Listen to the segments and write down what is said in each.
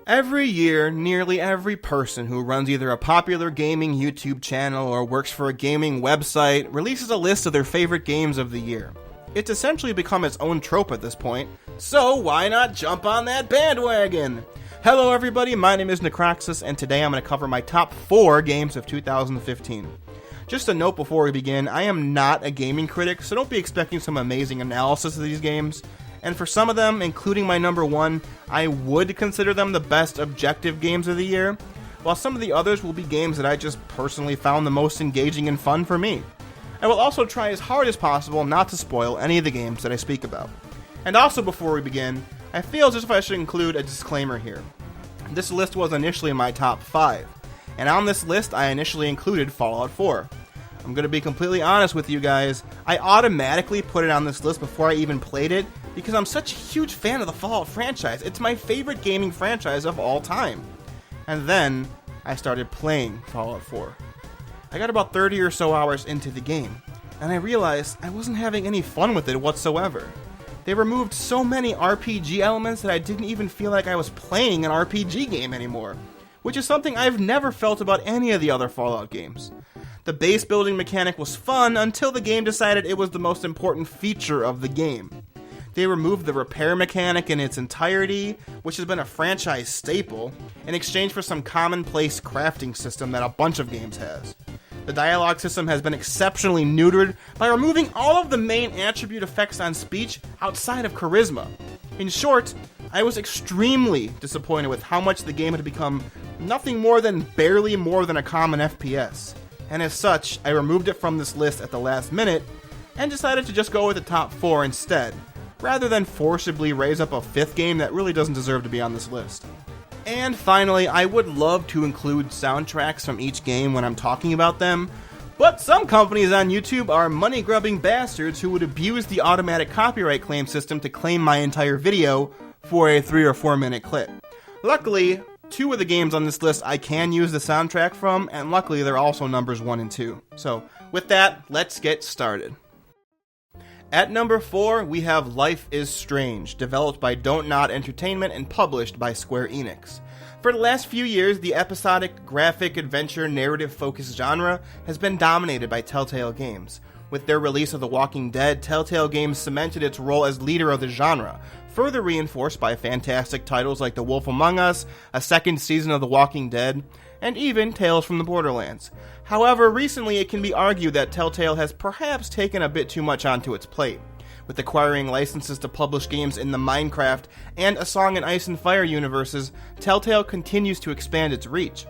Every year, nearly every person who runs either a popular gaming YouTube channel or works for a gaming website releases a list of their favorite games of the year. It's essentially become its own trope at this point, so why not jump on that bandwagon? Hello everybody, my name is Necroxis, and today I'm going to cover my top 4 games of 2015. Just a note before we begin, I am not a gaming critic, so don't be expecting some amazing analysis of these games. And for some of them, including my number 1, I would consider them the best objective games of the year, while some of the others will be games that I just personally found the most engaging and fun for me. I will also try as hard as possible not to spoil any of the games that I speak about. And also before we begin, I feel as if I should include a disclaimer here. This list was initially my top 5, and on this list I initially included Fallout 4. I'm going to be completely honest with you guys, I automatically put it on this list before I even played it, because I'm such a huge fan of the Fallout franchise. It's my favorite gaming franchise of all time. And then, I started playing Fallout 4. I got about 30 or so hours into the game, and I realized I wasn't having any fun with it whatsoever. They removed so many RPG elements that I didn't even feel like I was playing an RPG game anymore, which is something I've never felt about any of the other Fallout games. The base building mechanic was fun until the game decided it was the most important feature of the game. They removed the repair mechanic in its entirety, which has been a franchise staple, in exchange for some commonplace crafting system that a bunch of games has. The dialogue system has been exceptionally neutered by removing all of the main attribute effects on speech outside of charisma. In short, I was extremely disappointed with how much the game had become nothing more than barely more than a common FPS. And as such, I removed it from this list at the last minute, and decided to just go with the top 4 instead, rather than forcibly raise up a 5th game that really doesn't deserve to be on this list. And finally, I would love to include soundtracks from each game when I'm talking about them, but some companies on YouTube are money-grubbing bastards who would abuse the automatic copyright claim system to claim my entire video for a 3 or 4 minute clip. Luckily, 2 of the games on this list I can use the soundtrack from, and luckily they're also numbers 1 and 2. So, with that, let's get started. At number 4, we have Life is Strange, developed by Don't Nod Entertainment and published by Square Enix. For the last few years, the episodic, graphic, adventure, narrative-focused genre has been dominated by Telltale Games. With their release of The Walking Dead, Telltale Games cemented its role as leader of the genre, further reinforced by fantastic titles like The Wolf Among Us, a second season of The Walking Dead, and even Tales from the Borderlands. However, recently it can be argued that Telltale has perhaps taken a bit too much onto its plate. With acquiring licenses to publish games in the Minecraft and A Song in Ice and Fire universes, Telltale continues to expand its reach.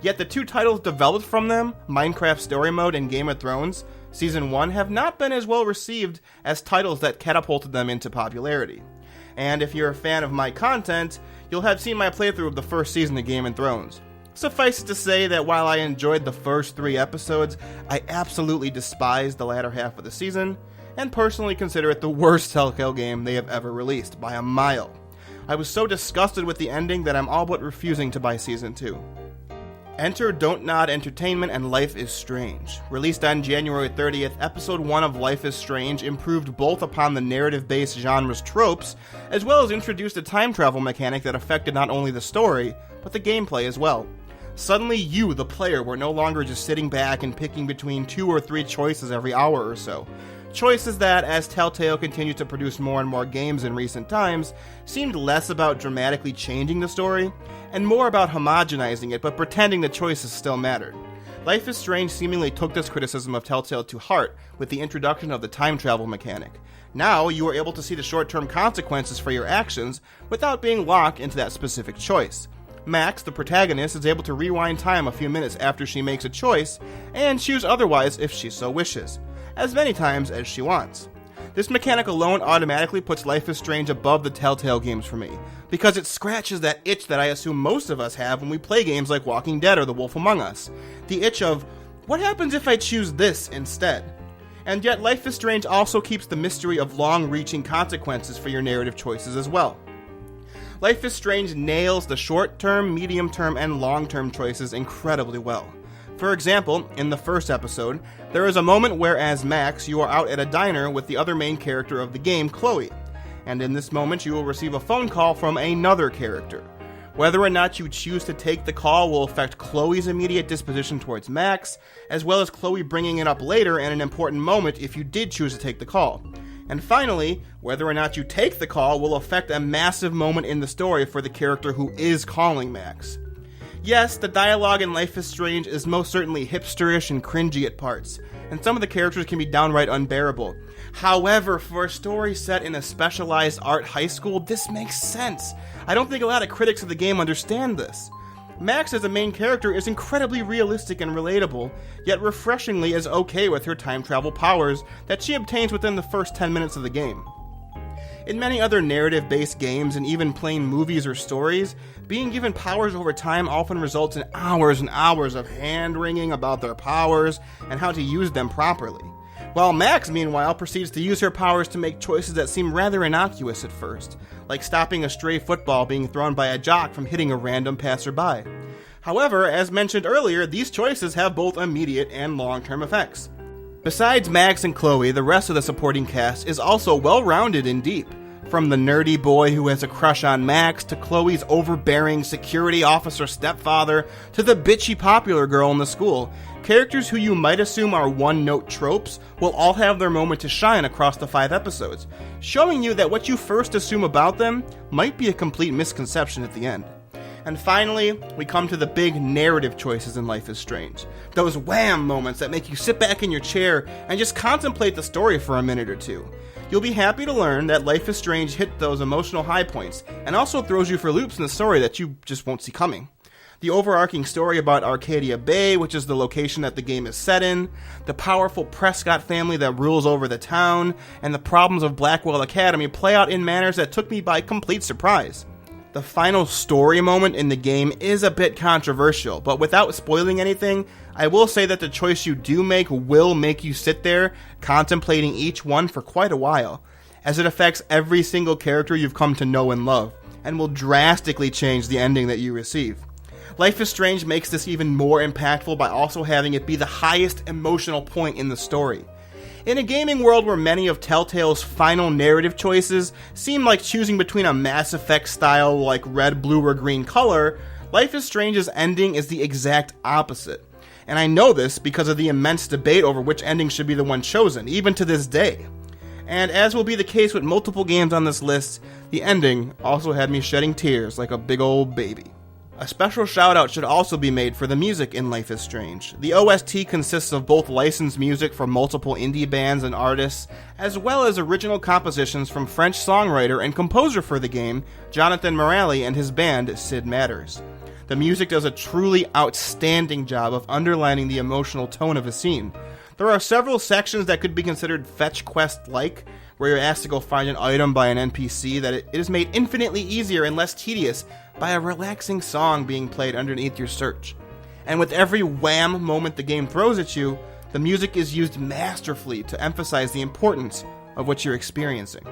Yet the 2 titles developed from them, Minecraft Story Mode and Game of Thrones Season 1, have not been as well received as titles that catapulted them into popularity. And if you're a fan of my content, you'll have seen my playthrough of the first season of Game of Thrones. Suffice it to say that while I enjoyed the first 3 episodes, I absolutely despised the latter half of the season, and personally consider it the worst Telltale game they have ever released, by a mile. I was so disgusted with the ending that I'm all but refusing to buy Season 2. Enter Don't Nod Entertainment and Life is Strange. Released on January 30th, Episode 1 of Life is Strange improved both upon the narrative-based genre's tropes, as well as introduced a time travel mechanic that affected not only the story, but the gameplay as well. Suddenly you, the player, were no longer just sitting back and picking between 2 or 3 choices every hour or so. Choices that, as Telltale continued to produce more and more games in recent times, seemed less about dramatically changing the story, and more about homogenizing it but pretending the choices still mattered. Life is Strange seemingly took this criticism of Telltale to heart with the introduction of the time travel mechanic. Now, you are able to see the short-term consequences for your actions without being locked into that specific choice. Max, the protagonist, is able to rewind time a few minutes after she makes a choice, and choose otherwise if she so wishes, as many times as she wants. This mechanic alone automatically puts Life is Strange above the Telltale games for me, because it scratches that itch that I assume most of us have when we play games like Walking Dead or The Wolf Among Us. The itch of, what happens if I choose this instead? And yet Life is Strange also keeps the mystery of long-reaching consequences for your narrative choices as well. Life is Strange nails the short-term, medium-term, and long-term choices incredibly well. For example, in the first episode, there is a moment where as Max, you are out at a diner with the other main character of the game, Chloe. And in this moment, you will receive a phone call from another character. Whether or not you choose to take the call will affect Chloe's immediate disposition towards Max, as well as Chloe bringing it up later in an important moment if you did choose to take the call. And finally, whether or not you take the call will affect a massive moment in the story for the character who is calling Max. Yes, the dialogue in Life is Strange is most certainly hipsterish and cringy at parts, and some of the characters can be downright unbearable. However, for a story set in a specialized art high school, this makes sense. I don't think a lot of critics of the game understand this. Max as a main character is incredibly realistic and relatable, yet refreshingly is okay with her time travel powers that she obtains within the first 10 minutes of the game. In many other narrative-based games and even plain movies or stories, being given powers over time often results in hours and hours of hand-wringing about their powers and how to use them properly. While Max, meanwhile, proceeds to use her powers to make choices that seem rather innocuous at first, like stopping a stray football being thrown by a jock from hitting a random passerby. However, as mentioned earlier, these choices have both immediate and long-term effects. Besides Max and Chloe, the rest of the supporting cast is also well-rounded and deep. From the nerdy boy who has a crush on Max, to Chloe's overbearing security officer stepfather, to the bitchy popular girl in the school, characters who you might assume are one-note tropes will all have their moment to shine across the 5 episodes, showing you that what you first assume about them might be a complete misconception at the end. And finally, we come to the big narrative choices in Life is Strange. Those wham moments that make you sit back in your chair and just contemplate the story for a minute or two. You'll be happy to learn that Life is Strange hit those emotional high points, and also throws you for loops in the story that you just won't see coming. The overarching story about Arcadia Bay, which is the location that the game is set in, the powerful Prescott family that rules over the town, and the problems of Blackwell Academy play out in manners that took me by complete surprise. The final story moment in the game is a bit controversial, but without spoiling anything, I will say that the choice you do make will make you sit there contemplating each one for quite a while, as it affects every single character you've come to know and love, and will drastically change the ending that you receive. Life is Strange makes this even more impactful by also having it be the highest emotional point in the story. In a gaming world where many of Telltale's final narrative choices seem like choosing between a Mass Effect style like red, blue, or green color, Life is Strange's ending is the exact opposite. And I know this because of the immense debate over which ending should be the one chosen, even to this day. And as will be the case with multiple games on this list, the ending also had me shedding tears like a big old baby. A special shout out should also be made for the music in Life is Strange. The OST consists of both licensed music from multiple indie bands and artists, as well as original compositions from French songwriter and composer for the game, Jonathan Morali, and his band, Sid Matters. The music does a truly outstanding job of underlining the emotional tone of a scene. There are several sections that could be considered fetch quest-like, where you're asked to go find an item by an NPC that it is made infinitely easier and less tedious by a relaxing song being played underneath your search. And with every wham moment the game throws at you, the music is used masterfully to emphasize the importance of what you're experiencing.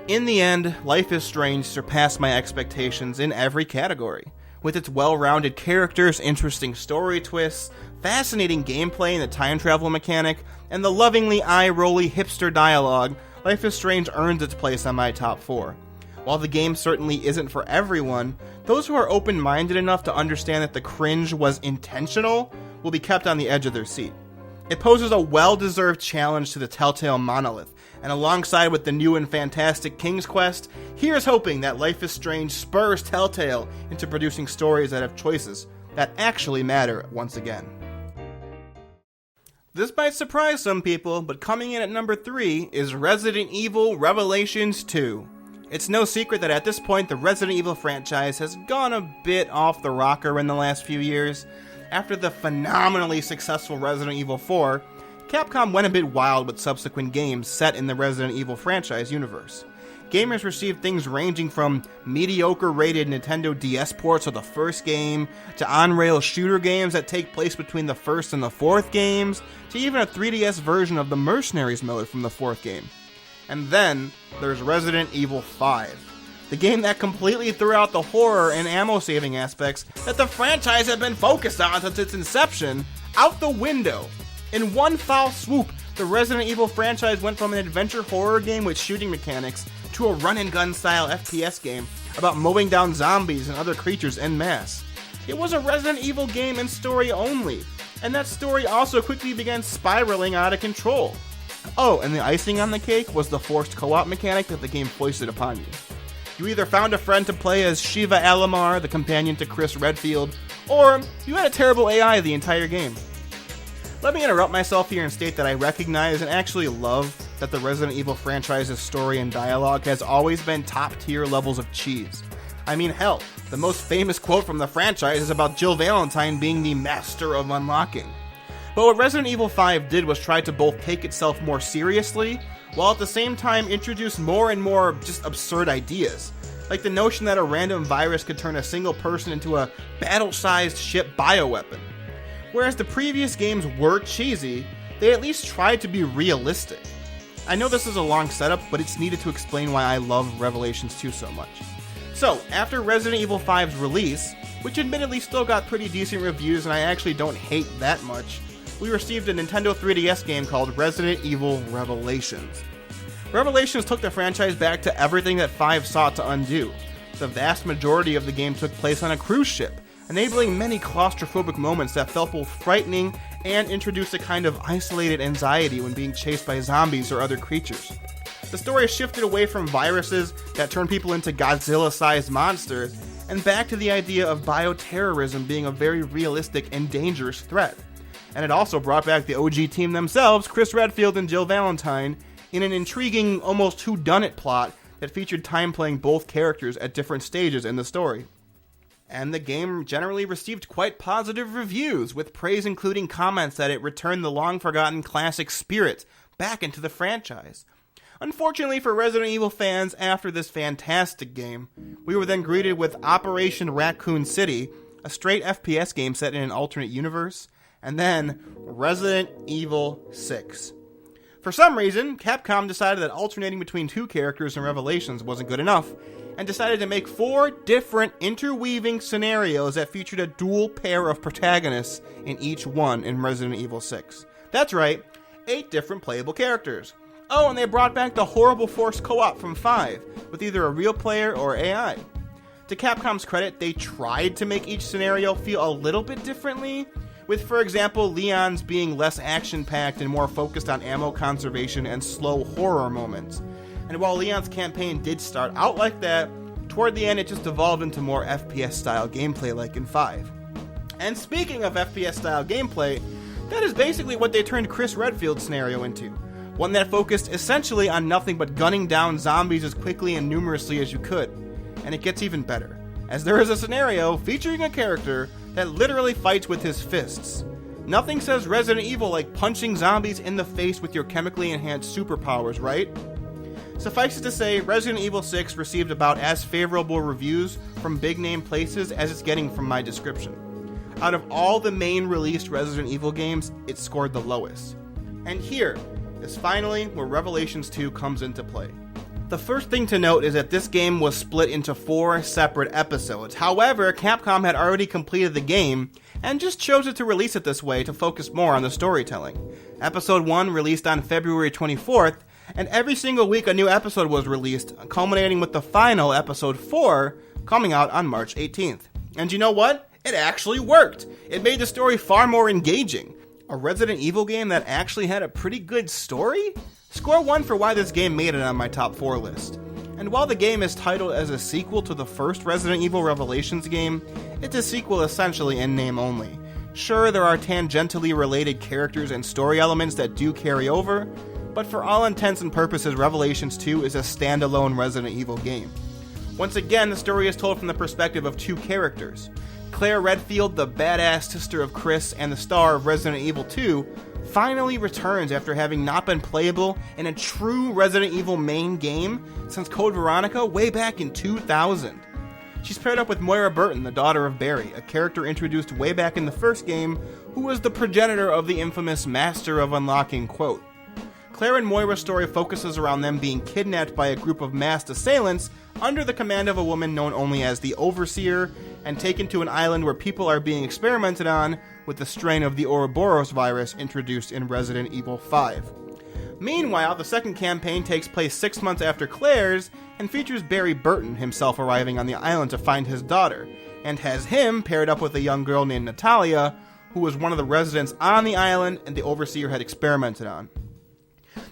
In the end, Life is Strange surpassed my expectations in every category. With its well-rounded characters, interesting story twists, fascinating gameplay and the time travel mechanic, and the lovingly eye-rolly hipster dialogue, Life is Strange earns its place on my top 4. While the game certainly isn't for everyone, those who are open-minded enough to understand that the cringe was intentional will be kept on the edge of their seat. It poses a well-deserved challenge to the Telltale monolith, and alongside with the new and fantastic King's Quest, here's hoping that Life is Strange spurs Telltale into producing stories that have choices that actually matter once again. This might surprise some people, but coming in at number 3 is Resident Evil Revelations 2. It's no secret that at this point the Resident Evil franchise has gone a bit off the rocker in the last few years. After the phenomenally successful Resident Evil 4, Capcom went a bit wild with subsequent games set in the Resident Evil franchise universe. Gamers received things ranging from mediocre-rated Nintendo DS ports of the first game, to on-rail shooter games that take place between the first and the fourth games, to even a 3DS version of the Mercenaries mode from the fourth game. And then, there's Resident Evil 5, the game that completely threw out the horror and ammo-saving aspects that the franchise had been focused on since its inception out the window. In one foul swoop, the Resident Evil franchise went from an adventure horror game with shooting mechanics to a run-and-gun style FPS game, about mowing down zombies and other creatures en masse. It was a Resident Evil game and story only, and that story also quickly began spiraling out of control. Oh, and the icing on the cake was the forced co-op mechanic that the game foisted upon you. You either found a friend to play as Shiva Alamar, the companion to Chris Redfield, or you had a terrible AI the entire game. Let me interrupt myself here and state that I recognize and actually love that the Resident Evil franchise's story and dialogue has always been top-tier levels of cheese. I mean, hell, the most famous quote from the franchise is about Jill Valentine being the master of unlocking. But what Resident Evil 5 did was try to both take itself more seriously, while at the same time introduce more and more just absurd ideas. Like the notion that a random virus could turn a single person into a battle-sized ship bioweapon. Whereas the previous games were cheesy, they at least tried to be realistic. I know this is a long setup, but it's needed to explain why I love Revelations 2 so much. So, after Resident Evil 5's release, which admittedly still got pretty decent reviews and I actually don't hate that much, we received a Nintendo 3DS game called Resident Evil Revelations. Revelations took the franchise back to everything that 5 sought to undo. The vast majority of the game took place on a cruise ship, enabling many claustrophobic moments that felt both frightening and introduced a kind of isolated anxiety when being chased by zombies or other creatures. The story shifted away from viruses that turn people into Godzilla-sized monsters and back to the idea of bioterrorism being a very realistic and dangerous threat. And it also brought back the OG team themselves, Chris Redfield and Jill Valentine, in an intriguing, almost whodunit plot that featured time playing both characters at different stages in the story. And the game generally received quite positive reviews, with praise including comments that it returned the long-forgotten classic spirit back into the franchise. Unfortunately for Resident Evil fans, after this fantastic game, we were then greeted with Operation Raccoon City, a straight FPS game set in an alternate universe, and then Resident Evil 6. For some reason, Capcom decided that alternating between two characters in Revelations wasn't good enough, and decided to make 4 different interweaving scenarios that featured a dual pair of protagonists in each one in Resident Evil 6. That's right, 8 different playable characters. Oh, and they brought back the horrible forced co-op from 5, with either a real player or AI. To Capcom's credit, they tried to make each scenario feel a little bit differently, with, for example, Leon's being less action-packed and more focused on ammo conservation and slow horror moments. And while Leon's campaign did start out like that, toward the end it just evolved into more FPS-style gameplay like in 5. And speaking of FPS-style gameplay, that is basically what they turned Chris Redfield's scenario into. One that focused essentially on nothing but gunning down zombies as quickly and numerously as you could. And it gets even better, as there is a scenario featuring a character that literally fights with his fists. Nothing says Resident Evil like punching zombies in the face with your chemically enhanced superpowers, right? Suffice it to say, Resident Evil 6 received about as favorable reviews from big-name places as it's getting from my description. Out of all the main released Resident Evil games, it scored the lowest. And here is finally where Revelations 2 comes into play. The first thing to note is that this game was split into 4 separate episodes. However, Capcom had already completed the game and just chose to release it this way to focus more on the storytelling. Episode 1 released on February 24th, and every single week a new episode was released, culminating with the final episode 4 coming out on March 18th. And you know what? It actually worked! It made the story far more engaging. A Resident Evil game that actually had a pretty good story? Score 1 for why this game made it on my top 4 list. And while the game is titled as a sequel to the first Resident Evil Revelations game, it's a sequel essentially in name only. Sure, there are tangentially related characters and story elements that do carry over, but for all intents and purposes, Revelations 2 is a standalone Resident Evil game. Once again, the story is told from the perspective of 2 characters. Claire Redfield, the badass sister of Chris and the star of Resident Evil 2, finally returns after having not been playable in a true Resident Evil main game since Code Veronica way back in 2000. She's paired up with Moira Burton, the daughter of Barry, a character introduced way back in the first game, who was the progenitor of the infamous Master of Unlocking quote. Claire and Moira's story focuses around them being kidnapped by a group of masked assailants under the command of a woman known only as the Overseer, and taken to an island where people are being experimented on with the strain of the Ouroboros virus introduced in Resident Evil 5. Meanwhile, the second campaign takes place 6 months after Claire's and features Barry Burton himself arriving on the island to find his daughter, and has him paired up with a young girl named Natalia, who was one of the residents on the island and the Overseer had experimented on.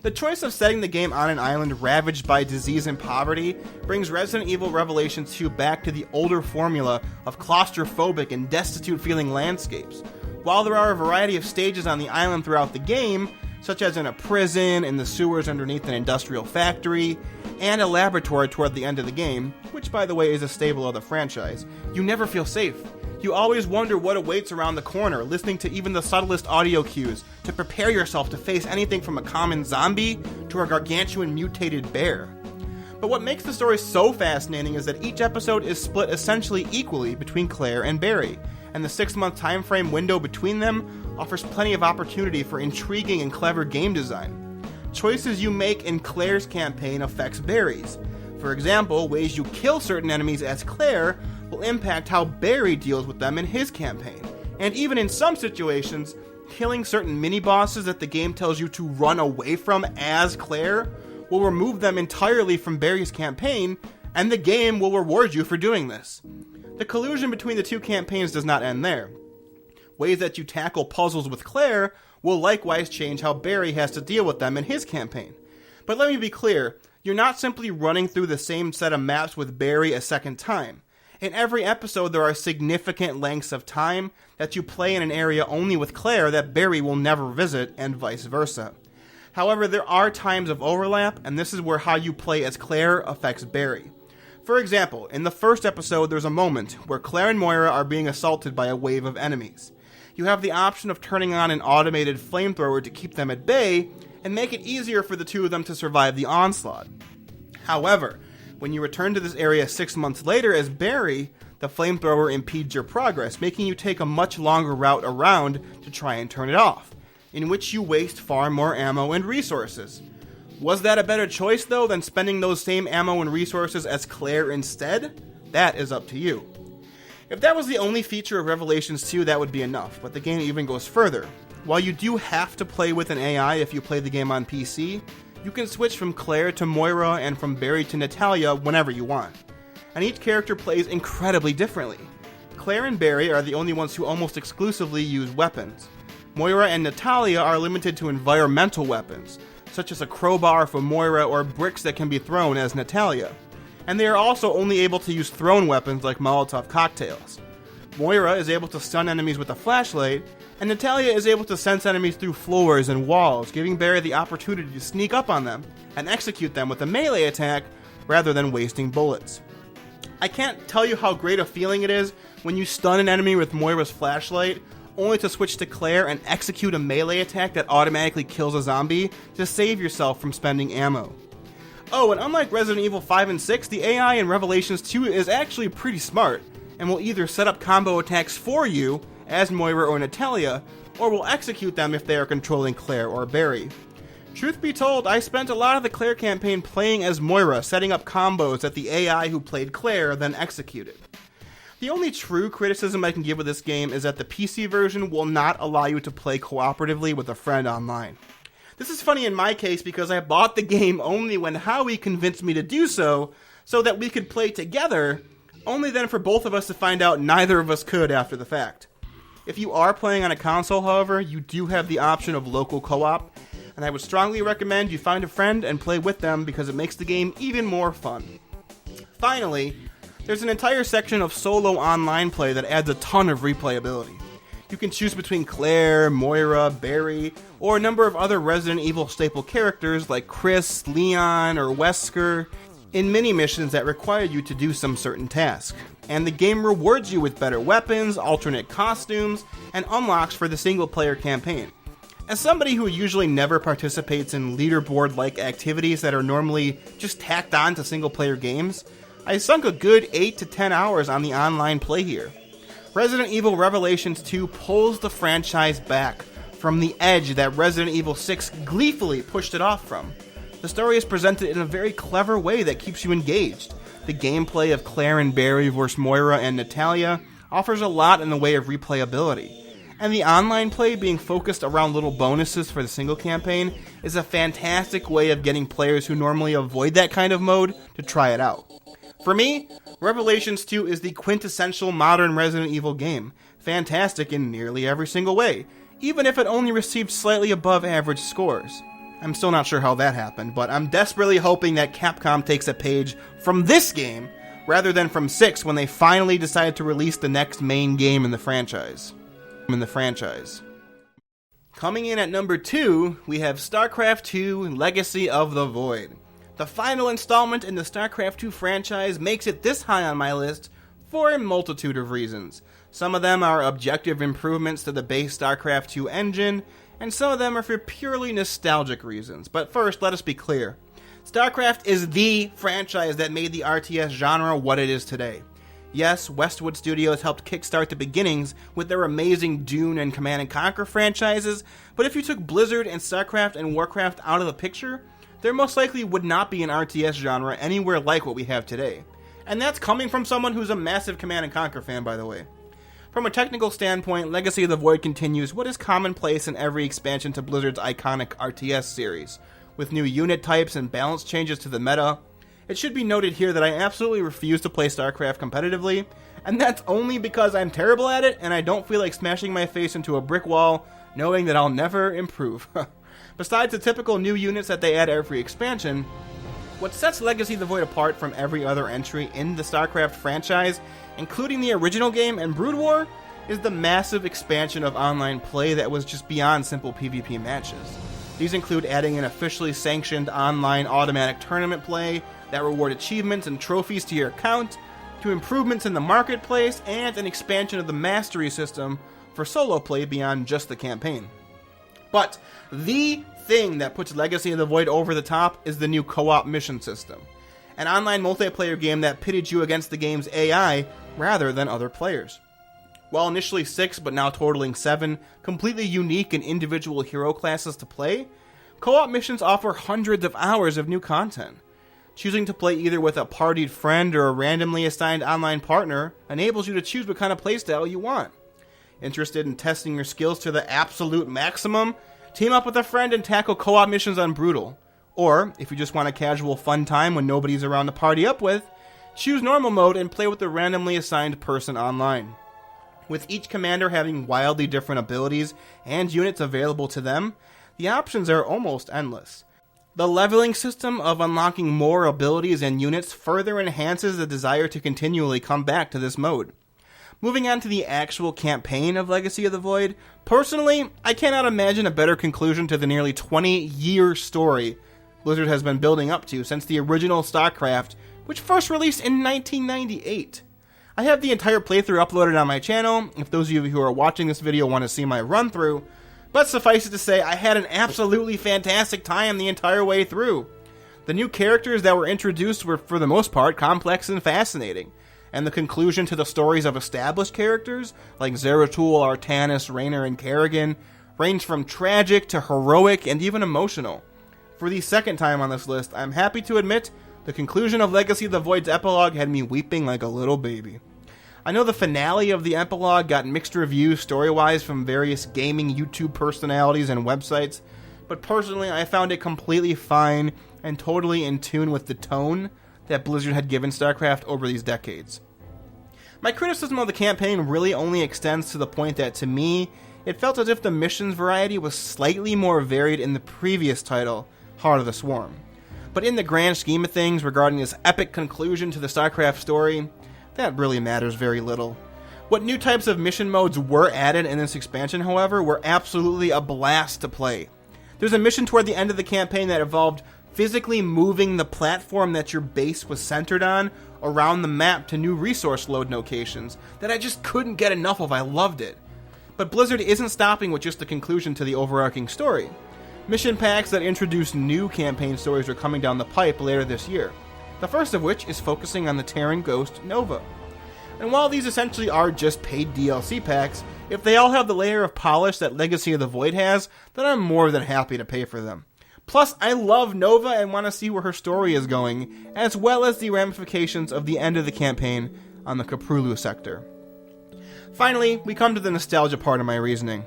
The choice of setting the game on an island ravaged by disease and poverty brings Resident Evil Revelations 2 back to the older formula of claustrophobic and destitute-feeling landscapes. While there are a variety of stages on the island throughout the game, such as in a prison, in the sewers underneath an industrial factory, and a laboratory toward the end of the game, which by the way is a staple of the franchise, you never feel safe. You always wonder what awaits around the corner, listening to even the subtlest audio cues to prepare yourself to face anything from a common zombie to a gargantuan mutated bear. But what makes the story so fascinating is that each episode is split essentially equally between Claire and Barry, and the 6-month time frame window between them offers plenty of opportunity for intriguing and clever game design. Choices you make in Claire's campaign affects Barry's. For example, ways you kill certain enemies as Claire will impact how Barry deals with them in his campaign. And even in some situations, killing certain mini-bosses that the game tells you to run away from as Claire will remove them entirely from Barry's campaign, and the game will reward you for doing this. The collusion between the two campaigns does not end there. Ways that you tackle puzzles with Claire will likewise change how Barry has to deal with them in his campaign. But let me be clear, you're not simply running through the same set of maps with Barry a second time. In every episode, there are significant lengths of time that you play in an area only with Claire that Barry will never visit, and vice versa. However, there are times of overlap, and this is where how you play as Claire affects Barry. For example, in the first episode, there's a moment where Claire and Moira are being assaulted by a wave of enemies. You have the option of turning on an automated flamethrower to keep them at bay, and make it easier for the two of them to survive the onslaught. However, when you return to this area 6 months later as Barry, the flamethrower impedes your progress, making you take a much longer route around to try and turn it off, in which you waste far more ammo and resources. Was that a better choice, though, than spending those same ammo and resources as Claire instead? That is up to you. If that was the only feature of Revelations 2, that would be enough, but the game even goes further. While you do have to play with an AI if you play the game on PC, you can switch from Claire to Moira and from Barry to Natalia whenever you want. And each character plays incredibly differently. Claire and Barry are the only ones who almost exclusively use weapons. Moira and Natalia are limited to environmental weapons, such as a crowbar for Moira or bricks that can be thrown as Natalia. And they are also only able to use thrown weapons like Molotov cocktails. Moira is able to stun enemies with a flashlight, and Natalia is able to sense enemies through floors and walls, giving Barry the opportunity to sneak up on them and execute them with a melee attack rather than wasting bullets. I can't tell you how great a feeling it is when you stun an enemy with Moira's flashlight, only to switch to Claire and execute a melee attack that automatically kills a zombie to save yourself from spending ammo. Oh, and unlike Resident Evil 5 and 6, the AI in Revelations 2 is actually pretty smart, and will either set up combo attacks for you, as Moira or Natalia, or will execute them if they are controlling Claire or Barry. Truth be told, I spent a lot of the Claire campaign playing as Moira, setting up combos that the AI who played Claire then executed. The only true criticism I can give of this game is that the PC version will not allow you to play cooperatively with a friend online. This is funny in my case because I bought the game only when Howie convinced me to do so that we could play together, only then for both of us to find out neither of us could after the fact. If you are playing on a console, however, you do have the option of local co-op, and I would strongly recommend you find a friend and play with them because it makes the game even more fun. Finally, there's an entire section of solo online play that adds a ton of replayability. You can choose between Claire, Moira, Barry, or a number of other Resident Evil staple characters like Chris, Leon, or Wesker in mini-missions that require you to do some certain task. And the game rewards you with better weapons, alternate costumes, and unlocks for the single-player campaign. As somebody who usually never participates in leaderboard-like activities that are normally just tacked on to single-player games, I sunk a good 8 to 10 hours on the online play here. Resident Evil Revelations 2 pulls the franchise back from the edge that Resident Evil 6 gleefully pushed it off from. The story is presented in a very clever way that keeps you engaged. The gameplay of Claire and Barry vs. Moira and Natalia offers a lot in the way of replayability. And the online play being focused around little bonuses for the single campaign is a fantastic way of getting players who normally avoid that kind of mode to try it out. For me, Revelations 2 is the quintessential modern Resident Evil game, fantastic in nearly every single way, even if it only received slightly above average scores. I'm still not sure how that happened, but I'm desperately hoping that Capcom takes a page from this game rather than from 6 when they finally decide to release the next main game in the franchise. Coming in at number 2, we have Starcraft 2 Legacy of the Void. The final installment in the Starcraft 2 franchise makes it this high on my list for a multitude of reasons. Some of them are objective improvements to the base Starcraft 2 engine, and some of them are for purely nostalgic reasons. But first, let us be clear. Starcraft is the franchise that made the RTS genre what it is today. Yes, Westwood Studios helped kickstart the beginnings with their amazing Dune and Command & Conquer franchises, but if you took Blizzard and StarCraft and Warcraft out of the picture, there most likely would not be an RTS genre anywhere like what we have today. And that's coming from someone who's a massive Command & Conquer fan, by the way. From a technical standpoint, Legacy of the Void continues what is commonplace in every expansion to Blizzard's iconic RTS series, with new unit types and balance changes to the meta. It should be noted here that I absolutely refuse to play StarCraft competitively, and that's only because I'm terrible at it and I don't feel like smashing my face into a brick wall knowing that I'll never improve. Besides the typical new units that they add every expansion, what sets Legacy of the Void apart from every other entry in the StarCraft franchise, including the original game and Brood War, is the massive expansion of online play that was just beyond simple PvP matches. These include adding an officially sanctioned online automatic tournament play that reward achievements and trophies to your account, to improvements in the marketplace, and an expansion of the mastery system for solo play beyond just the campaign. But the thing that puts Legacy of the Void over the top is the new co-op mission system, an online multiplayer game that pitted you against the game's AI rather than other players. While initially 6 but now totaling 7 completely unique and individual hero classes to play, co-op missions offer hundreds of hours of new content. Choosing to play either with a partied friend or a randomly assigned online partner enables you to choose what kind of playstyle you want. Interested in testing your skills to the absolute maximum? Team up with a friend and tackle co-op missions on Brutal. Or, if you just want a casual fun time when nobody's around to party up with, choose normal mode and play with the randomly assigned person online. With each commander having wildly different abilities and units available to them, the options are almost endless. The leveling system of unlocking more abilities and units further enhances the desire to continually come back to this mode. Moving on to the actual campaign of Legacy of the Void, personally, I cannot imagine a better conclusion to the nearly 20-year story Blizzard has been building up to since the original StarCraft, which first released in 1998. I have the entire playthrough uploaded on my channel, if those of you who are watching this video want to see my run-through, but suffice it to say, I had an absolutely fantastic time the entire way through. The new characters that were introduced were, for the most part, complex and fascinating, and the conclusion to the stories of established characters, like Zeratul, Artanis, Raynor, and Kerrigan, ranged from tragic to heroic and even emotional. For the second time on this list, I'm happy to admit the conclusion of Legacy of the Void's epilogue had me weeping like a little baby. I know the finale of the epilogue got mixed reviews story-wise from various gaming YouTube personalities and websites, but personally I found it completely fine and totally in tune with the tone that Blizzard had given StarCraft over these decades. My criticism of the campaign really only extends to the point that, to me, it felt as if the missions variety was slightly more varied in the previous title, Heart of the Swarm. But in the grand scheme of things regarding this epic conclusion to the StarCraft story, that really matters very little. What new types of mission modes were added in this expansion, however, were absolutely a blast to play. There's a mission toward the end of the campaign that involved physically moving the platform that your base was centered on around the map to new resource load locations that I just couldn't get enough of. I loved it. But Blizzard isn't stopping with just the conclusion to the overarching story. Mission packs that introduce new campaign stories are coming down the pipe later this year. The first of which is focusing on the Terran Ghost Nova. And while these essentially are just paid DLC packs, if they all have the layer of polish that Legacy of the Void has, then I'm more than happy to pay for them. Plus, I love Nova and want to see where her story is going, as well as the ramifications of the end of the campaign on the Caprulu sector. Finally, we come to the nostalgia part of my reasoning.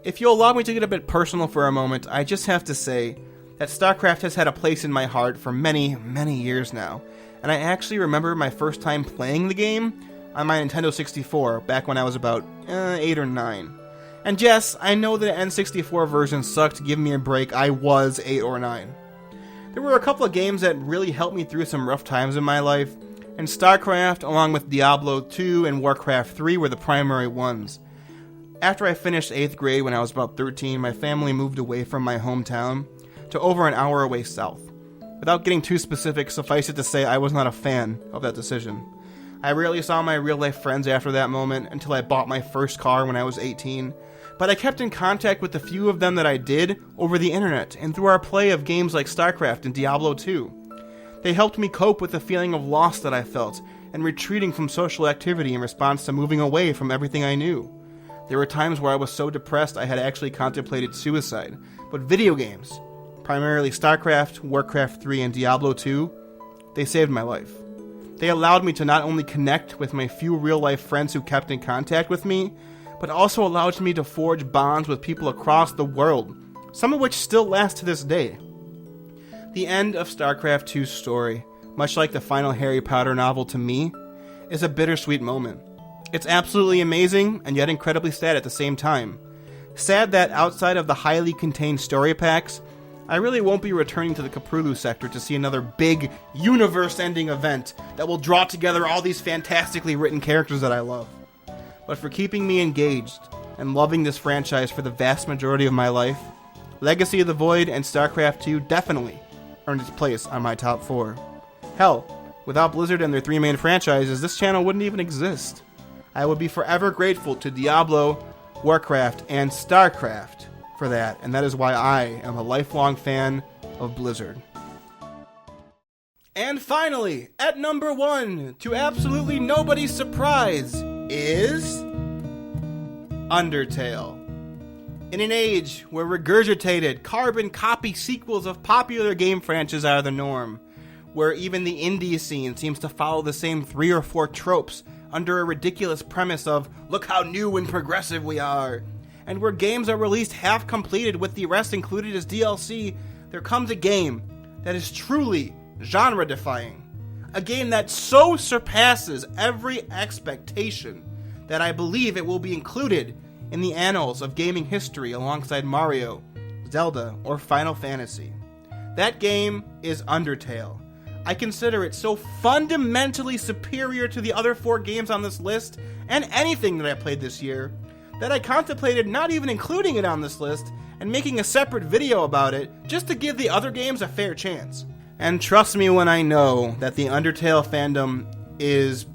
If you'll allow me to get a bit personal for a moment, I just have to say that Starcraft has had a place in my heart for many, many years now, and I actually remember my first time playing the game on my Nintendo 64, back when I was about 8 or 9. And yes, I know the N64 version sucked, give me a break, I was 8 or 9. There were a couple of games that really helped me through some rough times in my life, and Starcraft, along with Diablo 2 and Warcraft 3 were the primary ones. After I finished 8th grade when I was about 13, my family moved away from my hometown to over an hour away south. Without getting too specific, suffice it to say I was not a fan of that decision. I rarely saw my real-life friends after that moment until I bought my first car when I was 18, but I kept in contact with the few of them that I did over the internet and through our play of games like Starcraft and Diablo 2. They helped me cope with the feeling of loss that I felt and retreating from social activity in response to moving away from everything I knew. There were times where I was so depressed I had actually contemplated suicide, but video games, primarily Starcraft, Warcraft 3, and Diablo 2, they saved my life. They allowed me to not only connect with my few real-life friends who kept in contact with me, but also allowed me to forge bonds with people across the world, some of which still last to this day. The end of StarCraft 2's story, much like the final Harry Potter novel to me, is a bittersweet moment. It's absolutely amazing, and yet incredibly sad at the same time. Sad that outside of the highly contained story packs, I really won't be returning to the Caprulu sector to see another big, universe-ending event that will draw together all these fantastically written characters that I love. But for keeping me engaged and loving this franchise for the vast majority of my life, Legacy of the Void and StarCraft 2 definitely earned its place on my top 4. Hell, without Blizzard and their 3 main franchises, this channel wouldn't even exist. I would be forever grateful to Diablo, Warcraft, and Starcraft for that, and that is why I am a lifelong fan of Blizzard. And finally, at number 1, to absolutely nobody's surprise, is Undertale. In an age where regurgitated, carbon copy sequels of popular game franchises are the norm, where even the indie scene seems to follow the same 3 or 4 tropes under a ridiculous premise of, look how new and progressive we are, and where games are released half completed with the rest included as DLC, there comes a game that is truly genre-defying. A game that so surpasses every expectation that I believe it will be included in the annals of gaming history alongside Mario, Zelda, or Final Fantasy. That game is Undertale. I consider it so fundamentally superior to the other 4 games on this list, and anything that I played this year, that I contemplated not even including it on this list and making a separate video about it just to give the other games a fair chance. And trust me when I know that the Undertale fandom is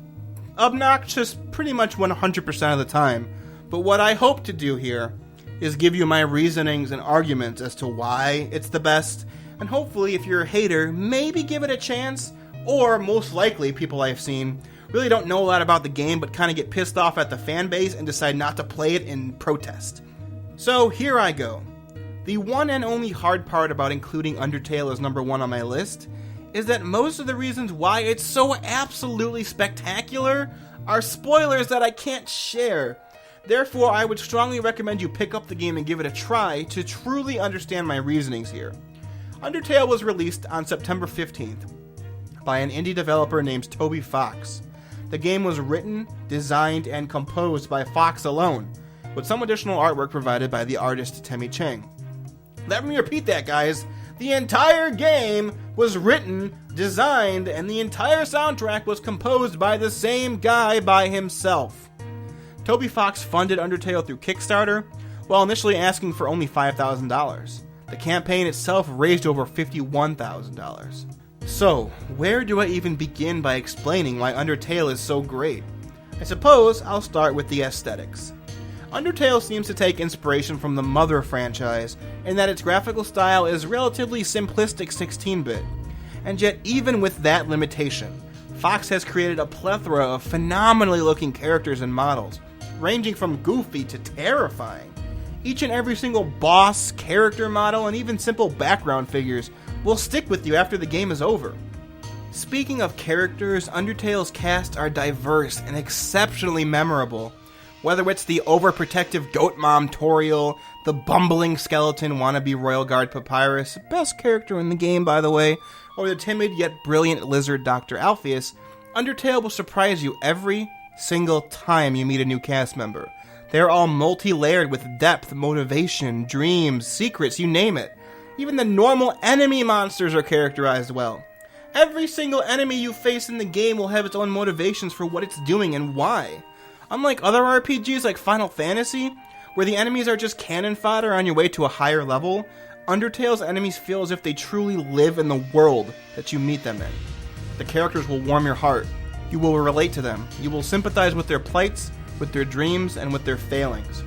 obnoxious pretty much 100% of the time, but what I hope to do here is give you my reasonings and arguments as to why it's the best, and hopefully if you're a hater, maybe give it a chance, or most likely people I've seen really don't know a lot about the game but kind of get pissed off at the fan base and decide not to play it in protest. So here I go. The one and only hard part about including Undertale as number 1 on my list is that most of the reasons why it's so absolutely spectacular are spoilers that I can't share. Therefore, I would strongly recommend you pick up the game and give it a try to truly understand my reasonings here. Undertale was released on September 15th by an indie developer named Toby Fox. The game was written, designed, and composed by Fox alone, with some additional artwork provided by the artist Temmie Chang. Let me repeat that, guys. The entire game was written, designed, and the entire soundtrack was composed by the same guy by himself. Toby Fox funded Undertale through Kickstarter, while initially asking for only $5,000. The campaign itself raised over $51,000. So, where do I even begin by explaining why Undertale is so great? I suppose I'll start with the aesthetics. Undertale seems to take inspiration from the Mother franchise in that its graphical style is relatively simplistic 16-bit. And yet, even with that limitation, Fox has created a plethora of phenomenally looking characters and models, ranging from goofy to terrifying. Each and every single boss, character model, and even simple background figures will stick with you after the game is over. Speaking of characters, Undertale's cast are diverse and exceptionally memorable, Whether it's the overprotective goat mom Toriel, the bumbling skeleton wannabe Royal Guard Papyrus, best character in the game by the way, or the timid yet brilliant lizard Dr. Alpheus, Undertale will surprise you every single time you meet a new cast member. They're all multi-layered with depth, motivation, dreams, secrets, you name it. Even the normal enemy monsters are characterized well. Every single enemy you face in the game will have its own motivations for what it's doing and why. Unlike other RPGs like Final Fantasy, where the enemies are just cannon fodder on your way to a higher level, Undertale's enemies feel as if they truly live in the world that you meet them in. The characters will warm your heart. You will relate to them. You will sympathize with their plights, with their dreams, and with their failings.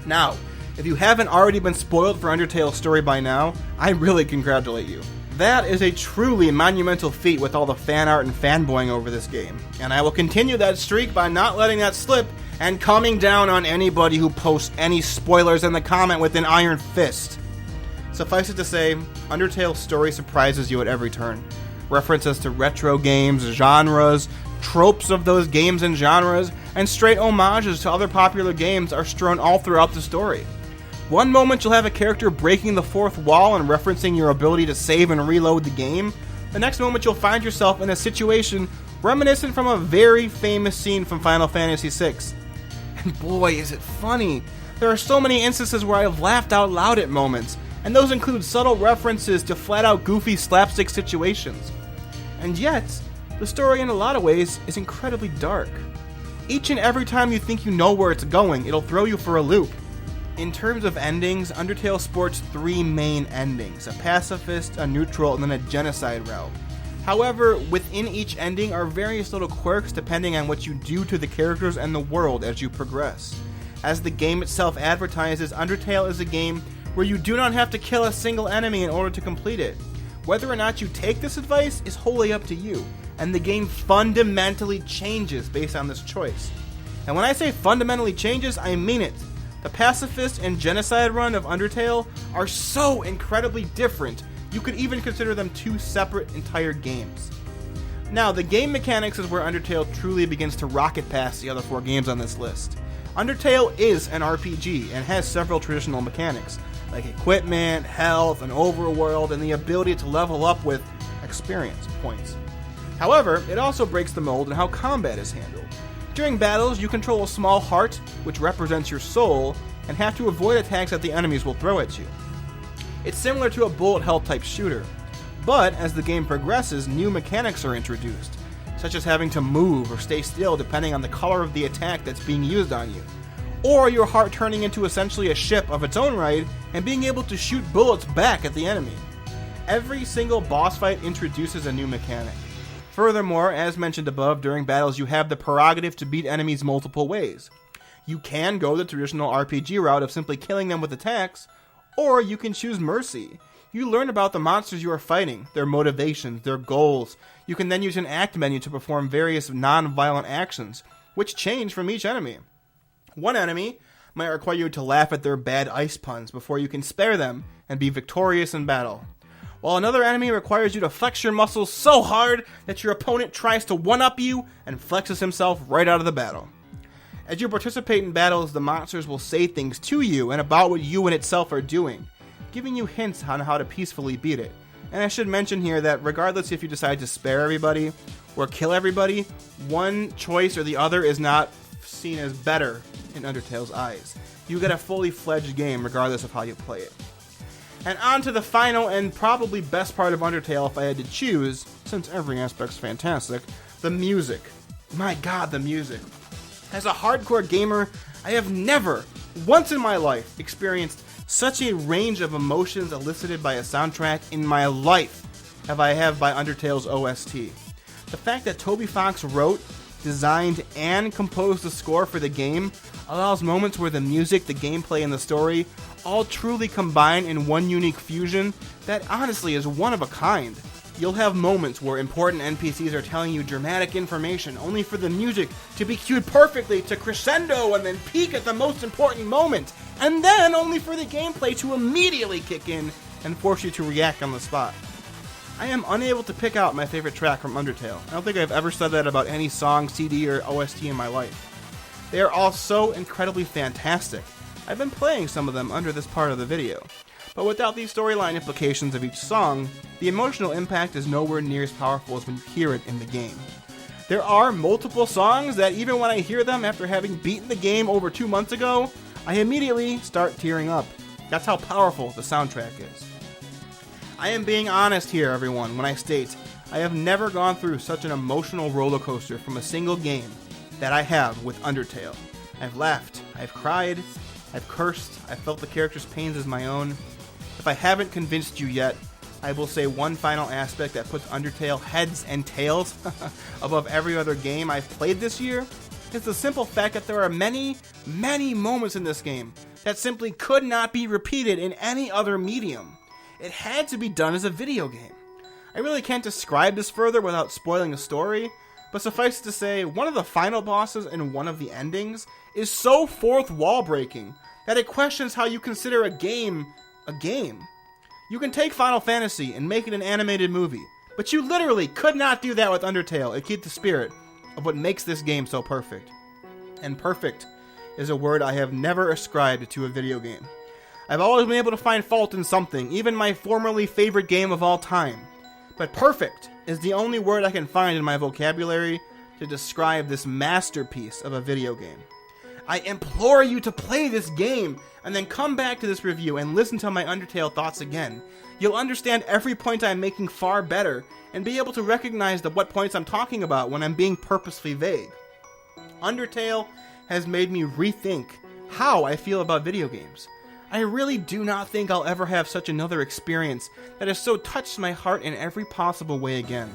Now, if you haven't already been spoiled for Undertale's story by now, I really congratulate you. That is a truly monumental feat with all the fan art and fanboying over this game, and I will continue that streak by not letting that slip and coming down on anybody who posts any spoilers in the comment with an iron fist. Suffice it to say, Undertale's story surprises you at every turn. References to retro games, genres, tropes of those games and genres, and straight homages to other popular games are strewn all throughout the story. One moment you'll have a character breaking the fourth wall and referencing your ability to save and reload the game. The next moment you'll find yourself in a situation reminiscent from a very famous scene from Final Fantasy VI. And boy, is it funny. There are so many instances where I've laughed out loud at moments, and those include subtle references to flat-out goofy slapstick situations. And yet, the story in a lot of ways is incredibly dark. Each and every time you think you know where it's going, it'll throw you for a loop. In terms of endings, Undertale sports three main endings, a pacifist, a neutral, and then a genocide route. However, within each ending are various little quirks depending on what you do to the characters and the world as you progress. As the game itself advertises, Undertale is a game where you do not have to kill a single enemy in order to complete it. Whether or not you take this advice is wholly up to you, and the game fundamentally changes based on this choice. And when I say fundamentally changes, I mean it. The pacifist and genocide run of Undertale are so incredibly different, you could even consider them two separate entire games. Now, the game mechanics is where Undertale truly begins to rocket past the other four games on this list. Undertale is an RPG and has several traditional mechanics, like equipment, health, an overworld, and the ability to level up with experience points. However, it also breaks the mold in how combat is handled. During battles, you control a small heart, which represents your soul, and have to avoid attacks that the enemies will throw at you. It's similar to a bullet hell type shooter, but as the game progresses, new mechanics are introduced, such as having to move or stay still depending on the color of the attack that's being used on you, or your heart turning into essentially a ship of its own right and being able to shoot bullets back at the enemy. Every single boss fight introduces a new mechanic. Furthermore, as mentioned above, during battles you have the prerogative to beat enemies multiple ways. You can go the traditional RPG route of simply killing them with attacks, or you can choose mercy. You learn about the monsters you are fighting, their motivations, their goals. You can then use an act menu to perform various non-violent actions, which change from each enemy. One enemy might require you to laugh at their bad ice puns before you can spare them and be victorious in battle, while another enemy requires you to flex your muscles so hard that your opponent tries to one-up you and flexes himself right out of the battle. As you participate in battles, the monsters will say things to you and about what you and itself are doing, giving you hints on how to peacefully beat it. And I should mention here that regardless if you decide to spare everybody or kill everybody, one choice or the other is not seen as better in Undertale's eyes. You get a fully fledged game regardless of how you play it. And on to the final and probably best part of Undertale if I had to choose, since every aspect's fantastic, the music. My god, the music. As a hardcore gamer, I have never, once in my life, experienced such a range of emotions elicited by a soundtrack in my life as I have by Undertale's OST. The fact that Toby Fox wrote, designed, and composed the score for the game allows moments where the music, the gameplay, and the story all truly combine in one unique fusion that honestly is one of a kind. You'll have moments where important NPCs are telling you dramatic information only for the music to be cued perfectly to crescendo and then peak at the most important moment, and then only for the gameplay to immediately kick in and force you to react on the spot. I am unable to pick out my favorite track from Undertale. I don't think I've ever said that about any song, CD, or OST in my life. They are all so incredibly fantastic. I've been playing some of them under this part of the video. But without the storyline implications of each song, the emotional impact is nowhere near as powerful as when you hear it in the game. There are multiple songs that even when I hear them after having beaten the game over 2 months ago, I immediately start tearing up. That's how powerful the soundtrack is. I am being honest here, everyone, when I state I have never gone through such an emotional roller coaster from a single game that I have with Undertale. I've laughed, I've cried, I've cursed, I've felt the characters' pains as my own. If I haven't convinced you yet, I will say one final aspect that puts Undertale heads and tails above every other game I've played this year is the simple fact that there are many, many moments in this game that simply could not be repeated in any other medium. It had to be done as a video game. I really can't describe this further without spoiling the story, but suffice it to say, one of the final bosses in one of the endings is so fourth wall breaking that it questions how you consider a game a game. You can take Final Fantasy and make it an animated movie, but you literally could not do that with Undertale and keep the spirit of what makes this game so perfect. And perfect is a word I have never ascribed to a video game. I've always been able to find fault in something, even my formerly favorite game of all time. But perfect is the only word I can find in my vocabulary to describe this masterpiece of a video game. I implore you to play this game and then come back to this review and listen to my Undertale thoughts again. You'll understand every point I'm making far better and be able to recognize what points I'm talking about when I'm being purposefully vague. Undertale has made me rethink how I feel about video games. I really do not think I'll ever have such another experience that has so touched my heart in every possible way again.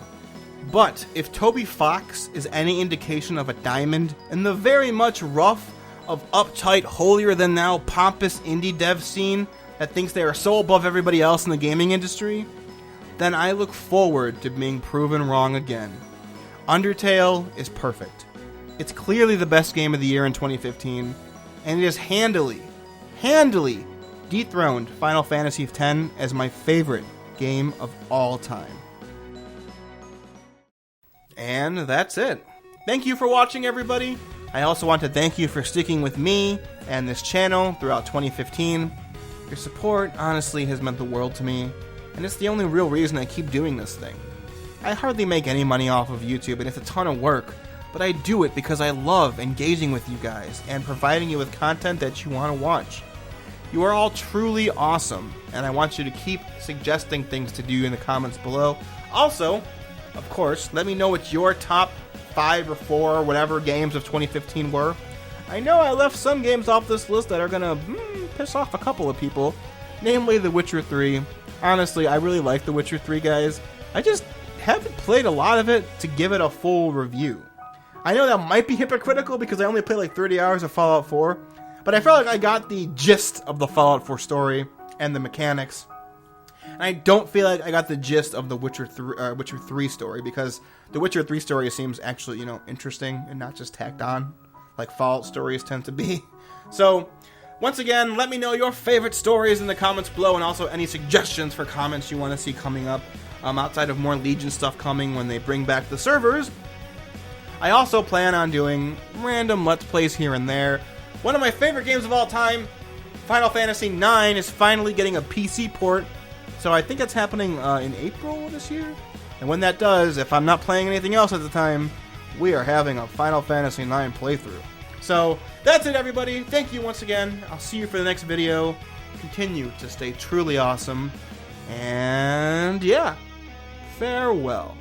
But if Toby Fox is any indication of a diamond in the very much rough of uptight, holier-than-thou, pompous indie dev scene that thinks they are so above everybody else in the gaming industry, then I look forward to being proven wrong again. Undertale is perfect. It's clearly the best game of the year in 2015, and it has handily dethroned Final Fantasy X as my favorite game of all time. And that's it. Thank you for watching, everybody. I also want to thank you for sticking with me and this channel throughout 2015. Your support, honestly, has meant the world to me, and it's the only real reason I keep doing this thing. I hardly make any money off of YouTube, and it's a ton of work, but I do it because I love engaging with you guys and providing you with content that you want to watch. You are all truly awesome, and I want you to keep suggesting things to do in the comments below. Also, of course, let me know what your top 5 or 4 or whatever games of 2015 were. I know I left some games off this list that are gonna piss off a couple of people, namely The Witcher 3. Honestly, I really like The Witcher 3, guys. I just haven't played a lot of it to give it a full review. I know that might be hypocritical because I only played like 30 hours of Fallout 4, but I felt like I got the gist of the Fallout 4 story and the mechanics. And I don't feel like I got the gist of the Witcher 3 story, because the Witcher 3 story seems actually, interesting and not just tacked on like Fallout stories tend to be. So, once again, let me know your favorite stories in the comments below, and also any suggestions for comments you want to see coming up, outside of more Legion stuff coming when they bring back the servers. I also plan on doing random Let's Plays here and there. One of my favorite games of all time, Final Fantasy IX, is finally getting a PC port. So I think it's happening in April this year. And when that does, if I'm not playing anything else at the time, we are having a Final Fantasy IX playthrough. So that's it, everybody. Thank you once again. I'll see you for the next video. Continue to stay truly awesome. And yeah, farewell.